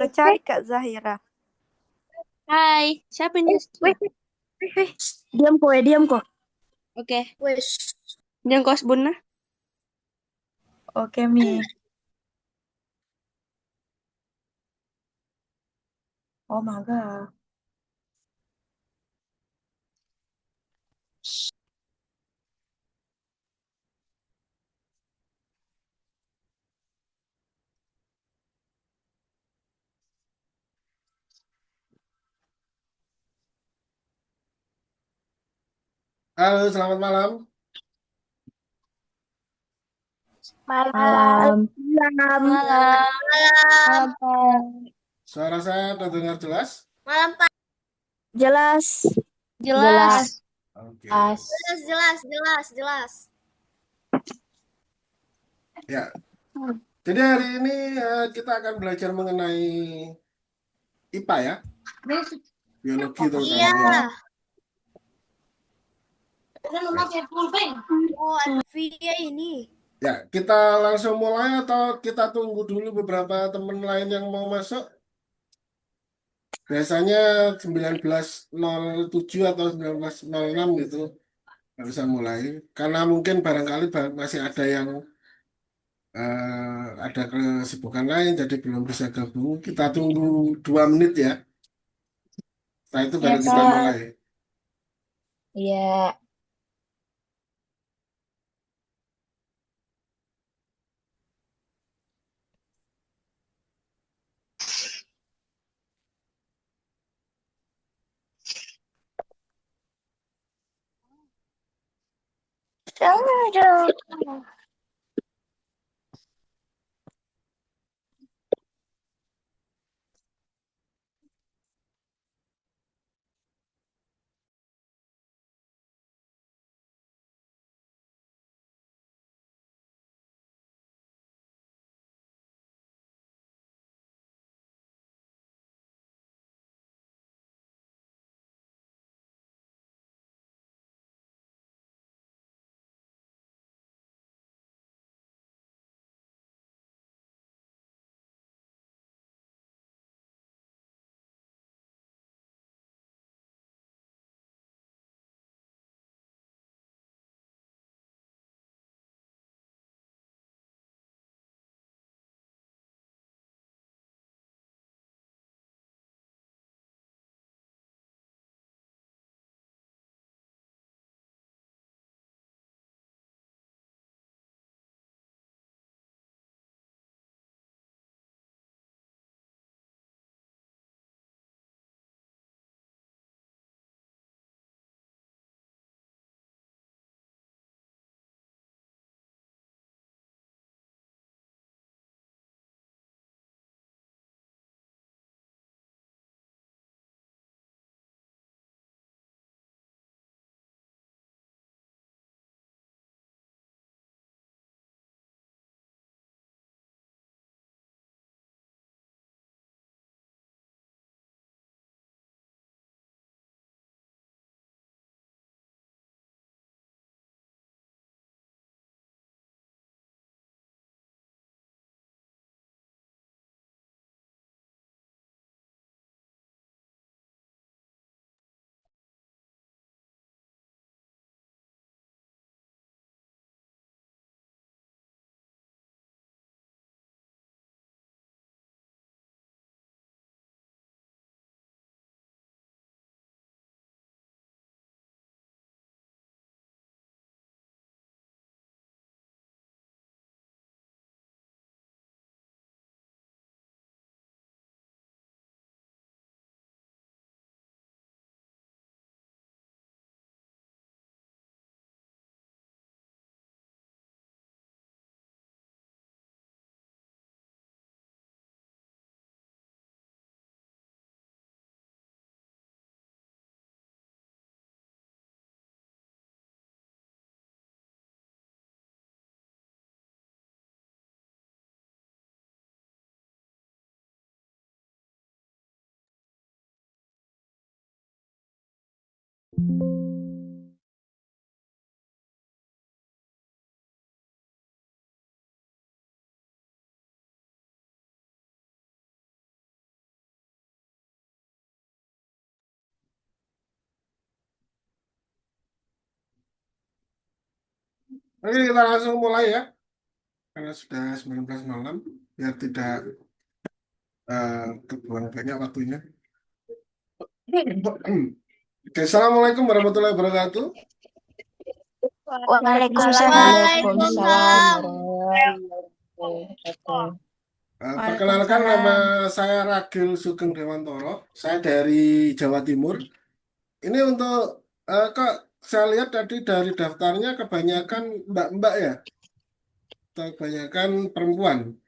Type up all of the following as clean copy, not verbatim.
Kita cari Kak Zahira. Hai, siapa ini? Weh, weh, diam kok ya, diam kok. Oke, Wes. yang kos Bunda. Oke, Mi. Oh my God. Halo, selamat malam. Malam. Malam. Malam. Malam. Malam. Suara saya terdengar jelas? Malam, Pak. Jelas. Jelas. Oke. Jelas, jelas, jelas, jelas. Ya, jadi hari ini kita akan belajar mengenai IPA ya, biologi terutamanya. Iya. Oh, Via ini. Ya, kita langsung mulai atau kita tunggu dulu beberapa teman lain yang mau masuk? Biasanya 19.07 atau 19.06 gitu nggak bisa mulai. Karena mungkin barangkali masih ada yang ada kesibukan lain, jadi belum bisa gabung. Kita tunggu 2 menit ya. Setelah itu Ya, baru kita Kak. mulai. Iya. Oke, kita langsung mulai ya, karena sudah 19 malam, biar tidak terbuang banyak waktunya. Oke, Assalamualaikum warahmatullahi wabarakatuh. Waalaikumsalam. Waalaikumsalam. Perkenalkan, nama Waalaikumsalam. saya Ragil Sugeng Dewantoro. Saya dari Jawa Timur. Ini untuk kok saya lihat tadi dari daftarnya kebanyakan mbak-mbak ya, atau kebanyakan perempuan.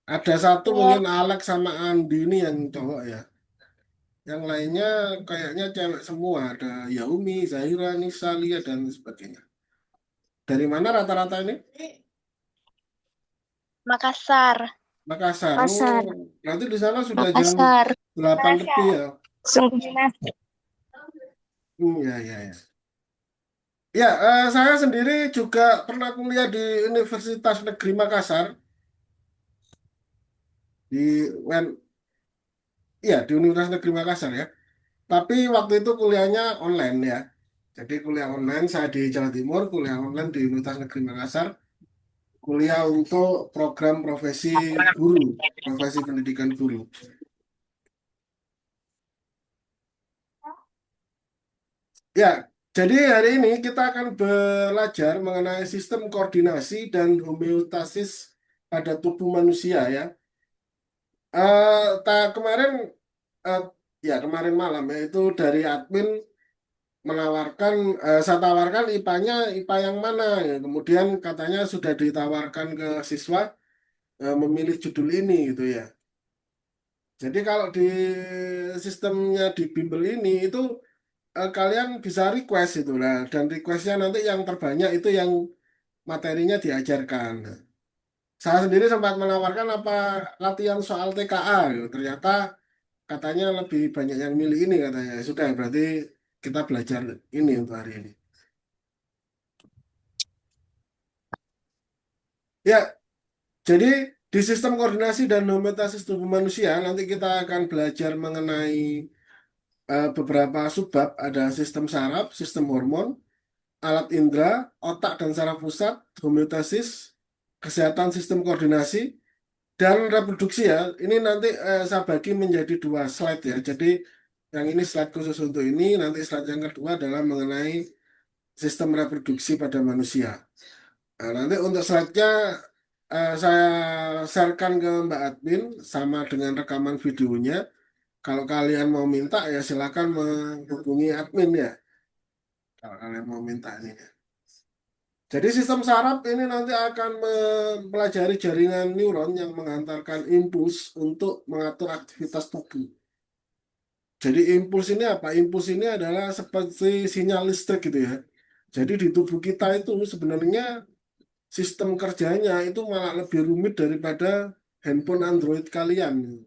Ada satu mungkin Alex sama Andi ini yang cowok ya. Yang lainnya kayaknya cewek semua. Ada Yaumi, Zahira, Nisa, Lia, dan sebagainya. Dari mana rata-rata ini? Makassar. Makassar. Pasar. Nanti di sana sudah jam Makassar. 8 lebih ya. Sungguh. Ya, ya, ya. Ya, saya sendiri juga pernah kuliah di Universitas Negeri Makassar. Di ya, di Universitas Negeri Makassar ya. Tapi waktu itu kuliahnya online ya. Jadi kuliah online, saya di Jawa Timur, kuliah online di Universitas Negeri Makassar. Kuliah untuk program profesi guru, profesi pendidikan guru. Ya, jadi hari ini kita akan belajar mengenai sistem koordinasi dan homeostasis pada tubuh manusia ya. Kemarin, eh, ya kemarin malam ya, itu dari admin menawarkan, saya tawarkan IPA-nya IPA yang mana ya. Kemudian katanya sudah ditawarkan ke siswa memilih judul ini gitu ya. Jadi kalau di sistemnya di bimbel ini itu kalian bisa request itu lah, dan requestnya nanti yang terbanyak itu yang materinya diajarkan. Saya sendiri sempat menawarkan apa latihan soal TKA gitu. Ternyata katanya lebih banyak yang milih ini katanya. Sudah berarti kita belajar ini untuk hari ini. Ya, jadi di sistem koordinasi dan homeostasis tubuh manusia nanti kita akan belajar mengenai beberapa subbab. Ada sistem saraf, sistem hormon, alat indera, otak dan saraf pusat, homeostasis, kesehatan sistem koordinasi, dan reproduksi ya. Ini nanti saya bagi menjadi dua slide ya. Jadi yang ini slide khusus untuk ini, nanti slide yang kedua adalah mengenai sistem reproduksi pada manusia. Nah, nanti untuk slide-nya saya sharekan ke Mbak Admin sama dengan rekaman videonya. Kalau kalian mau minta ya silakan menghubungi admin ya. Kalau kalian mau minta ini. Jadi sistem saraf ini nanti akan mempelajari jaringan neuron yang menghantarkan impuls untuk mengatur aktivitas tubuh. Jadi impuls ini apa? Impuls ini adalah seperti sinyal listrik gitu ya. Jadi di tubuh kita itu sebenarnya sistem kerjanya itu malah lebih rumit daripada handphone Android kalian.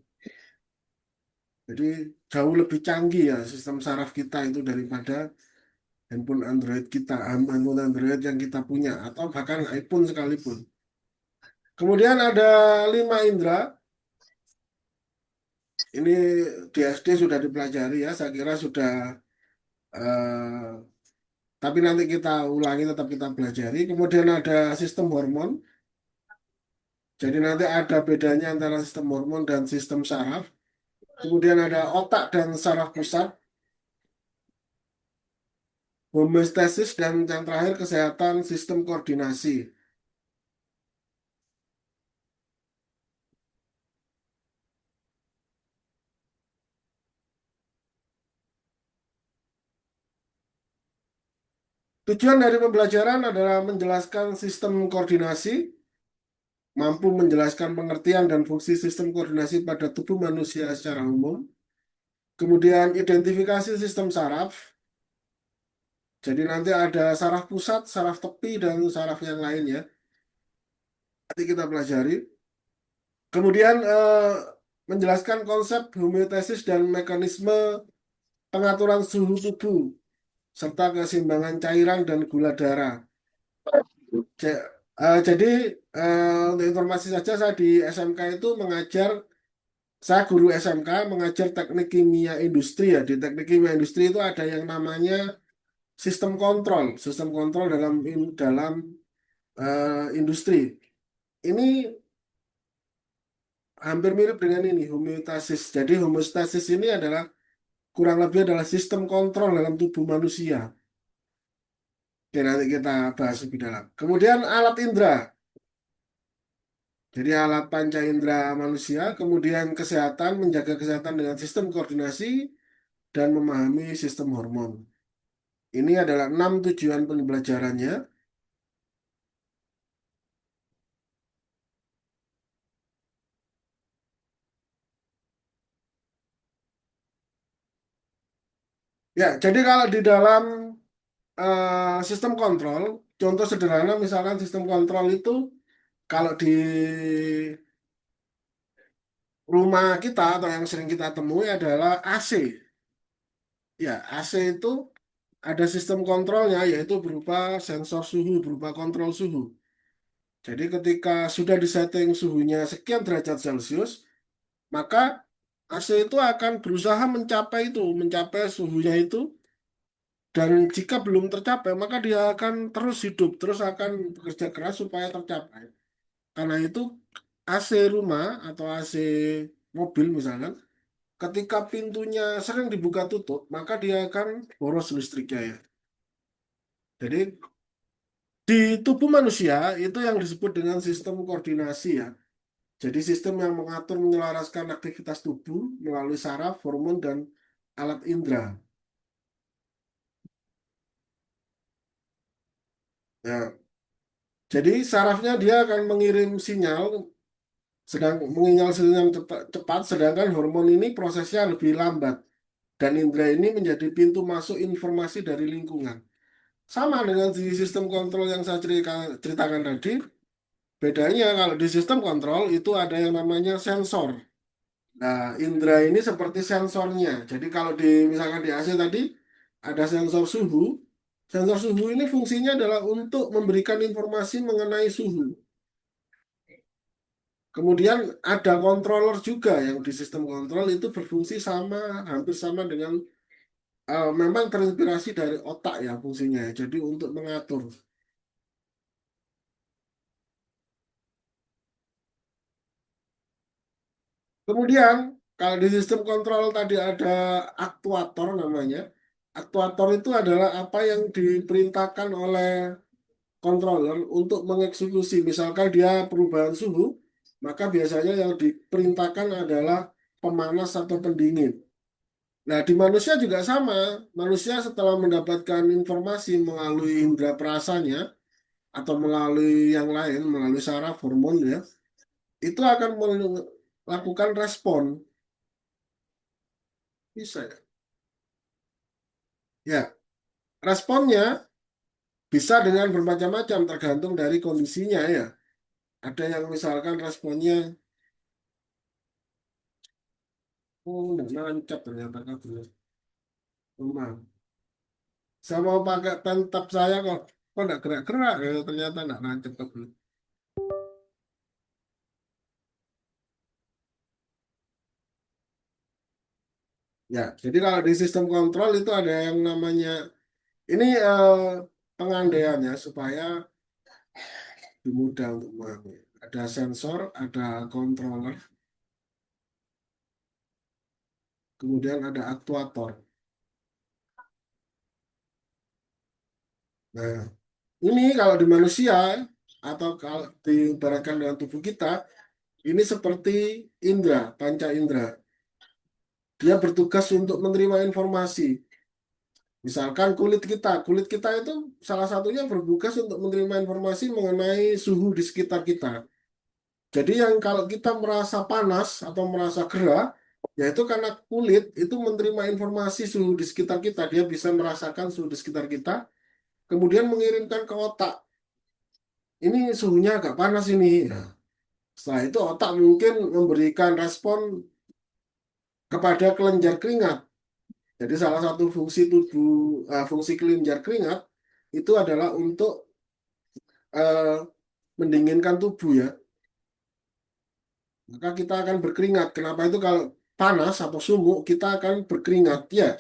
Jadi jauh lebih canggih ya sistem saraf kita itu daripada handphone Android kita, handphone Android yang kita punya, atau bahkan iPhone sekalipun. Kemudian ada 5 indera. Ini di SD sudah dipelajari ya, saya kira sudah, tapi nanti kita ulangi, tetap kita pelajari. Kemudian ada sistem hormon. Jadi nanti ada bedanya antara sistem hormon dan sistem saraf. Kemudian ada otak dan saraf pusat, homeostasis, dan yang terakhir kesehatan sistem koordinasi. Tujuan dari pembelajaran adalah menjelaskan sistem koordinasi, mampu menjelaskan pengertian dan fungsi sistem koordinasi pada tubuh manusia secara umum. Kemudian identifikasi sistem saraf. Jadi nanti ada saraf pusat, saraf tepi, dan saraf yang lainnya. Nanti kita pelajari. Kemudian menjelaskan konsep homeostasis dan mekanisme pengaturan suhu tubuh, serta keseimbangan cairan dan gula darah. Ja- jadi untuk informasi saja saya di SMK itu mengajar, saya guru SMK mengajar teknik kimia industri ya. Di teknik kimia industri itu ada yang namanya sistem kontrol dalam industri. Ini hampir mirip dengan ini homeostasis. Jadi homeostasis ini adalah kurang lebih adalah sistem kontrol dalam tubuh manusia. Oke, nanti kita bahas lebih dalam. Kemudian alat indera. Jadi alat panca indera manusia, kemudian kesehatan, menjaga kesehatan dengan sistem koordinasi dan memahami sistem hormon. Ini adalah 6 tujuan pembelajarannya. Ya, jadi kalau di dalam sistem kontrol, contoh sederhana misalkan sistem kontrol itu kalau di rumah kita atau yang sering kita temui adalah AC. Ya, AC itu ada sistem kontrolnya yaitu berupa sensor suhu, berupa kontrol suhu. Jadi ketika sudah disetting suhunya sekian derajat Celcius, maka AC itu akan berusaha mencapai suhunya itu, dan jika belum tercapai, maka dia akan terus hidup, terus akan bekerja keras supaya tercapai. Karena itu AC rumah atau AC mobil misalkan, ketika pintunya sering dibuka tutup, maka dia akan boros listriknya ya. Jadi di tubuh manusia itu yang disebut dengan sistem koordinasi ya. Jadi sistem yang mengatur menyelaraskan aktivitas tubuh melalui saraf, hormon, dan alat indera. Ya, jadi sarafnya dia akan mengirim sinyal, menginyal sinyal cepat, sedangkan hormon ini prosesnya lebih lambat. Dan indera ini menjadi pintu masuk informasi dari lingkungan. Sama dengan di sistem kontrol yang saya ceritakan tadi, bedanya kalau di sistem kontrol itu ada yang namanya sensor. Nah, indera ini seperti sensornya. Jadi kalau misalkan di AC tadi ada sensor suhu. Sensor suhu ini fungsinya adalah untuk memberikan informasi mengenai suhu. Kemudian ada controller juga yang di sistem kontrol itu berfungsi hampir sama dengan memang terinspirasi dari otak ya fungsinya. Jadi untuk mengatur. Kemudian kalau di sistem kontrol tadi ada aktuator namanya. Aktuator itu adalah apa yang diperintahkan oleh controller untuk mengeksekusi. Misalkan dia perubahan suhu, maka biasanya yang diperintahkan adalah pemanas atau pendingin. Nah, di manusia juga sama. Manusia setelah mendapatkan informasi melalui indera perasanya atau melalui yang lain, melalui saraf hormon ya, itu akan melakukan respon. Bisa ya? Ya, responnya bisa dengan bermacam-macam tergantung dari kondisinya ya. Ada yang misalkan responnya, oh, nggak nancap ternyata kabelnya. Memang. Saya mau pakai pen tab saya kok nggak gerak-gerak ya, ternyata nggak nancap kabel. Ya, jadi kalau di sistem kontrol itu ada yang namanya ini pengandaiannya supaya lebih mudah untuk memahami. Ada sensor, ada controller, kemudian ada aktuator. Nah, ini kalau di manusia atau kalau diibaratkan dengan tubuh kita, ini seperti indera, panca indera. Dia bertugas untuk menerima informasi. Misalkan kulit kita itu salah satunya bertugas untuk menerima informasi mengenai suhu di sekitar kita. Jadi yang kalau kita merasa panas atau merasa gerah, yaitu karena kulit itu menerima informasi suhu di sekitar kita. Dia bisa merasakan suhu di sekitar kita, kemudian mengirimkan ke otak. Ini suhunya agak panas ini. Nah, setelah itu otak mungkin memberikan respon kepada kelenjar keringat. Jadi salah satu fungsi kelenjar keringat itu adalah untuk eh, mendinginkan tubuh ya. Maka kita akan berkeringat. Kenapa itu kalau panas atau sumuk kita akan berkeringat ya.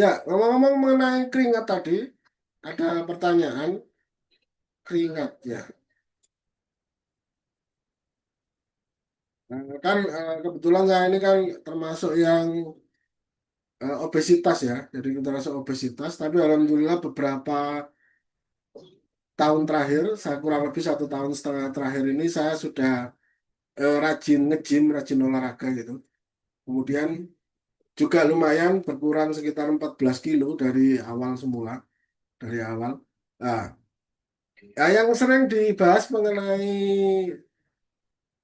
Ya, ngomong-ngomong mengenai keringat tadi, ada pertanyaan keringat ya. Kan kebetulan saya ini kan termasuk yang obesitas ya, jadi termasuk obesitas. Tapi alhamdulillah beberapa tahun terakhir, saya kurang lebih 1,5 tahun terakhir ini saya sudah rajin nge-gym, rajin olahraga gitu. Kemudian juga lumayan berkurang sekitar 14 kilo dari awal semula, dari awal. Nah, yang sering dibahas mengenai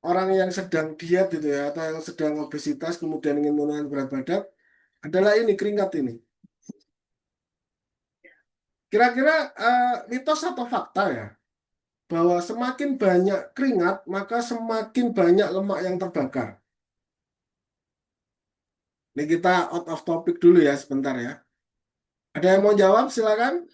orang yang sedang diet gitu ya, atau yang sedang obesitas kemudian ingin menurunkan berat badan, adalah ini keringat ini. Kira-kira mitos atau fakta ya, bahwa semakin banyak keringat, maka semakin banyak lemak yang terbakar. Ini kita out of topic dulu ya sebentar ya. Ada yang mau jawab? Silakan.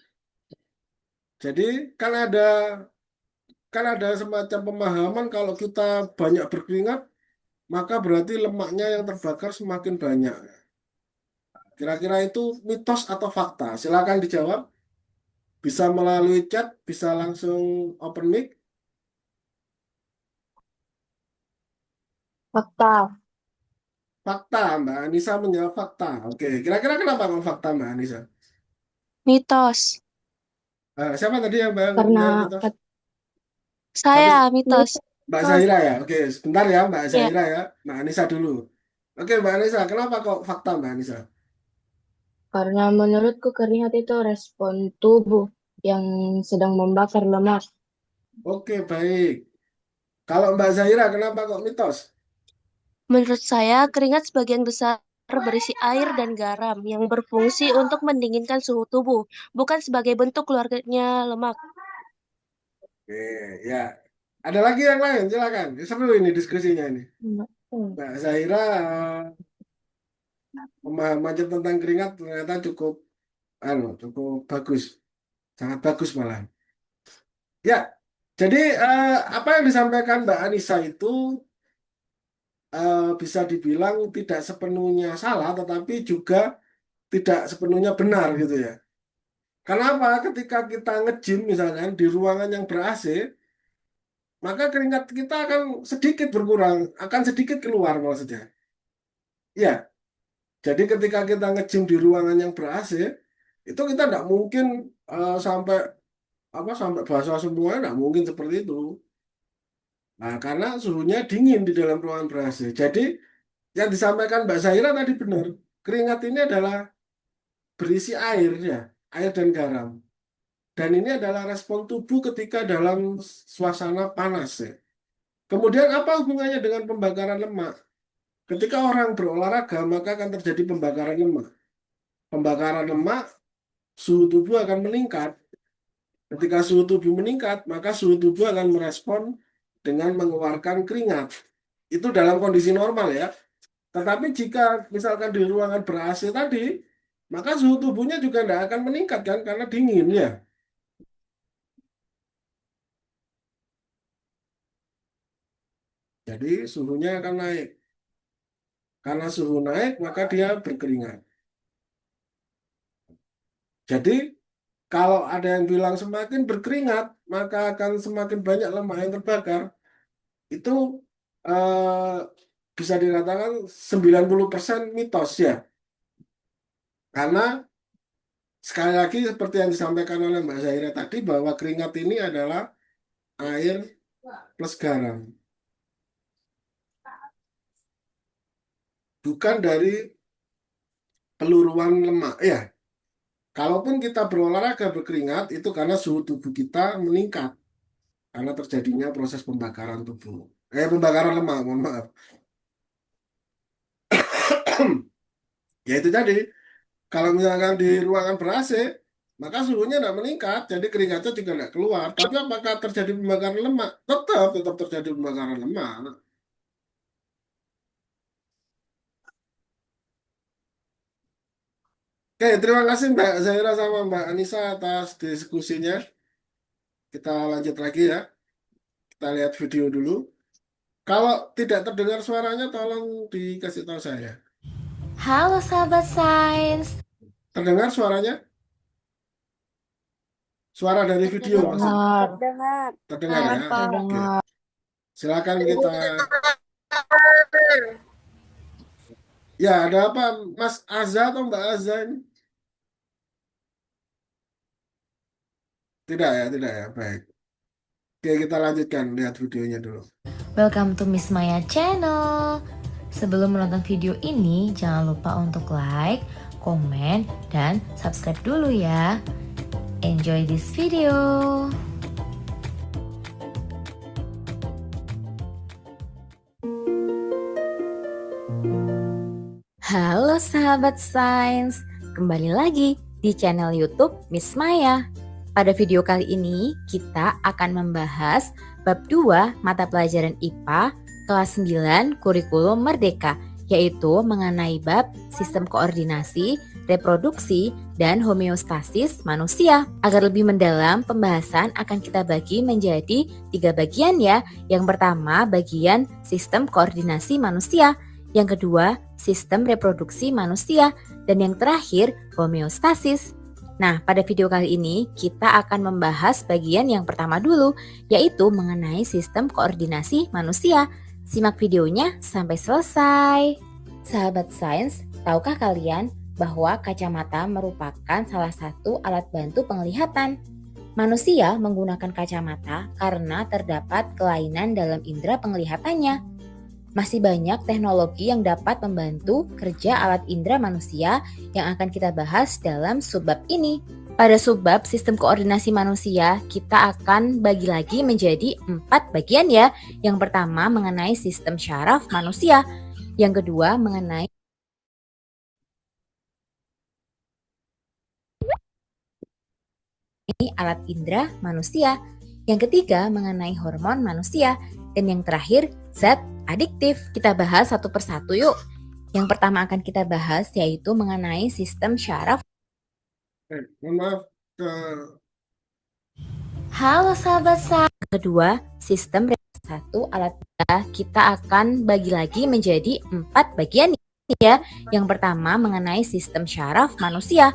Jadi kan ada semacam pemahaman kalau kita banyak berkeringat, maka berarti lemaknya yang terbakar semakin banyak. Kira-kira itu mitos atau fakta? Silakan dijawab. Bisa melalui chat, bisa langsung open mic. Fakta. Fakta, Mbak Anissa menjawab fakta. Oke, kira-kira kenapa kok fakta, Mbak Anissa? Mitos. Siapa tadi yang Mbak Karena menjawab mitos? Satu, Saya mitos. Mbak Zahira ya. Oke, sebentar ya, Mbak Ya, Zahira ya. Mbak Anissa dulu. Oke, Mbak Anissa, kenapa kok fakta, Mbak Anissa? karena menurutku keringat itu respon tubuh yang sedang membakar lemak. Oke, baik. Kalau Mbak Zahira, kenapa kok mitos? menurut saya keringat sebagian besar berisi air dan garam yang berfungsi untuk mendinginkan suhu tubuh, bukan sebagai bentuk keluarnya lemak. Oke, ya. Ada lagi yang lain, silakan. Seru ini diskusinya ini. Hmm. Mbak Zahira, pemahamannya tentang keringat ternyata cukup bagus, sangat bagus malah. Ya, jadi apa yang disampaikan Mbak Anissa itu bisa dibilang tidak sepenuhnya salah, tetapi juga tidak sepenuhnya benar gitu ya. Kenapa? Ketika kita nge-gym misalkan di ruangan yang ber-AC, maka keringat kita akan sedikit berkurang, akan sedikit keluar maksudnya. Ya, jadi ketika kita nge-gym di ruangan yang ber-AC, itu kita tidak mungkin sampai sampai basah semua, tidak mungkin seperti itu. Nah, karena suhunya dingin di dalam ruangan ber-AC. Jadi yang disampaikan Mbak Zahira tadi benar. Keringat ini adalah berisi air ya, air dan garam. Dan ini adalah respon tubuh ketika dalam suasana panas ya. Kemudian apa hubungannya dengan pembakaran lemak? Ketika orang berolahraga, maka akan terjadi pembakaran lemak. Pembakaran lemak, suhu tubuh akan meningkat. Ketika suhu tubuh meningkat, maka suhu tubuh akan merespon dengan mengeluarkan keringat. Itu dalam kondisi normal ya. Tetapi jika misalkan di ruangan ber-AC tadi, maka suhu tubuhnya juga tidak akan meningkat kan karena dingin ya. Jadi suhunya akan naik. Karena suhu naik, maka dia berkeringat. Jadi kalau ada yang bilang semakin berkeringat, maka akan semakin banyak lemak yang terbakar. Itu eh, bisa dikatakan 90% mitos ya. Karena sekali lagi seperti yang disampaikan oleh Mbak Zahira tadi bahwa keringat ini adalah air plus garam. Bukan dari peluruan lemak. Ya, kalaupun kita berolahraga berkeringat itu karena suhu tubuh kita meningkat karena terjadinya proses pembakaran tubuh. Pembakaran lemak, mohon maaf. Ya itu tadi, kalau misalkan di ruangan ber-AC, maka suhunya tidak meningkat, jadi keringatnya juga tidak keluar. Tapi apakah terjadi pembakaran lemak? Tetap terjadi pembakaran lemak. Oke, terima kasih Mbak Zaira sama Mbak Anissa atas diskusinya. Kita lanjut lagi ya. Kita lihat video dulu. Kalau tidak terdengar suaranya, tolong dikasih tahu saya. Halo sahabat sains, Terdengar suaranya? Suara dari video maksudnya. Dengar, Terdengar. Terdengar ya? Pak. Oke. terdengar. Silakan kita. Ya, ada apa Mas Azza atau Mbak Azza ini? Tidak ya, tidak ya. Baik. Oke, kita lanjutkan lihat videonya dulu. Welcome to Miss Maya Channel. Sebelum menonton video ini, jangan lupa untuk like, komen, dan subscribe dulu ya. Enjoy this video. Halo sahabat sains, kembali lagi di channel YouTube Miss Maya. Pada video kali ini kita akan membahas bab 2 mata pelajaran IPA kelas 9 kurikulum Merdeka, yaitu mengenai bab sistem koordinasi, reproduksi, dan homeostasis manusia. Agar lebih mendalam, pembahasan akan kita bagi menjadi 3 bagian ya. Yang pertama, bagian sistem koordinasi manusia. Yang kedua, sistem reproduksi manusia. Dan yang terakhir, homeostasis. Nah, pada video kali ini kita akan membahas bagian yang pertama dulu, yaitu mengenai sistem koordinasi manusia. Simak videonya sampai selesai. Sahabat sains, tahukah kalian bahwa kacamata merupakan salah satu alat bantu penglihatan? Manusia menggunakan kacamata karena terdapat kelainan dalam indera penglihatannya. Masih banyak teknologi yang dapat membantu kerja alat indera manusia yang akan kita bahas dalam subbab ini. Pada subbab sistem koordinasi manusia, kita akan bagi lagi menjadi 4 bagian ya. Yang pertama mengenai sistem syaraf manusia, yang kedua mengenai alat indera manusia, yang ketiga mengenai hormon manusia, dan yang terakhir zat adiktif. Kita bahas satu persatu yuk. Yang pertama akan kita bahas yaitu mengenai sistem syaraf. Mohon maaf ke Halo sahabat saya. Kedua, sistem satu alat kita akan bagi lagi menjadi 4 bagian ya. Yang pertama mengenai sistem syaraf manusia,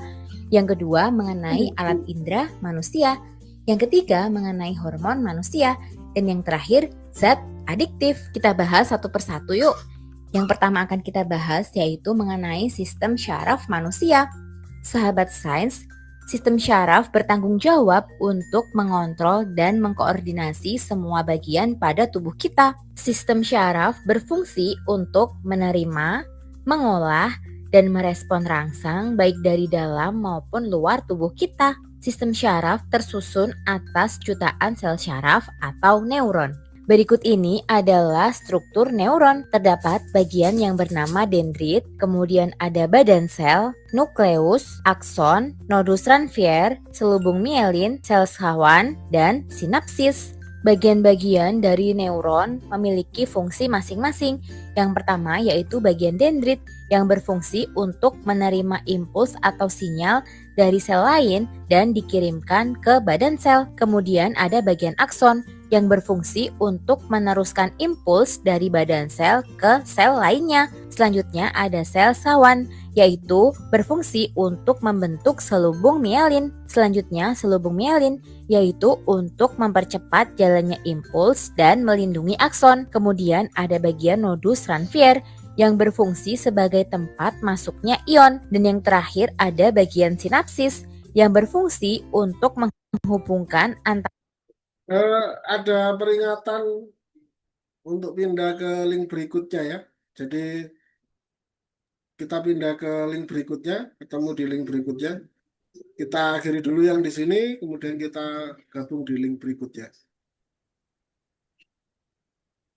yang kedua mengenai alat indera manusia, yang ketiga mengenai hormon manusia, dan yang terakhir zat adiktif. Kita bahas satu persatu yuk. Yang pertama akan kita bahas yaitu mengenai sistem syaraf manusia. Sahabat sains, sistem syaraf bertanggung jawab untuk mengontrol dan mengkoordinasi semua bagian pada tubuh kita. Sistem syaraf berfungsi untuk menerima, mengolah, dan merespon rangsang baik dari dalam maupun luar tubuh kita. Sistem syaraf tersusun atas jutaan sel syaraf atau neuron. Berikut ini adalah struktur neuron. Terdapat bagian yang bernama dendrit, kemudian ada badan sel, nukleus, akson, nodus Ranvier, selubung mielin, sel Schwann, dan sinapsis. Bagian-bagian dari neuron memiliki fungsi masing-masing. Yang pertama yaitu bagian dendrit yang berfungsi untuk menerima impuls atau sinyal dari sel lain dan dikirimkan ke badan sel. Kemudian ada bagian akson yang berfungsi untuk meneruskan impuls dari badan sel ke sel lainnya. Selanjutnya ada sel Schwann, yaitu berfungsi untuk membentuk selubung mielin. Selanjutnya selubung mielin, yaitu untuk mempercepat jalannya impuls dan melindungi akson. Kemudian ada bagian nodus Ranvier yang berfungsi sebagai tempat masuknya ion. Dan yang terakhir ada bagian sinapsis yang berfungsi untuk menghubungkan antara ada peringatan untuk pindah ke link berikutnya ya. Jadi kita pindah ke link berikutnya, ketemu di link berikutnya. Kita akhiri dulu yang di sini, kemudian kita gabung di link berikutnya.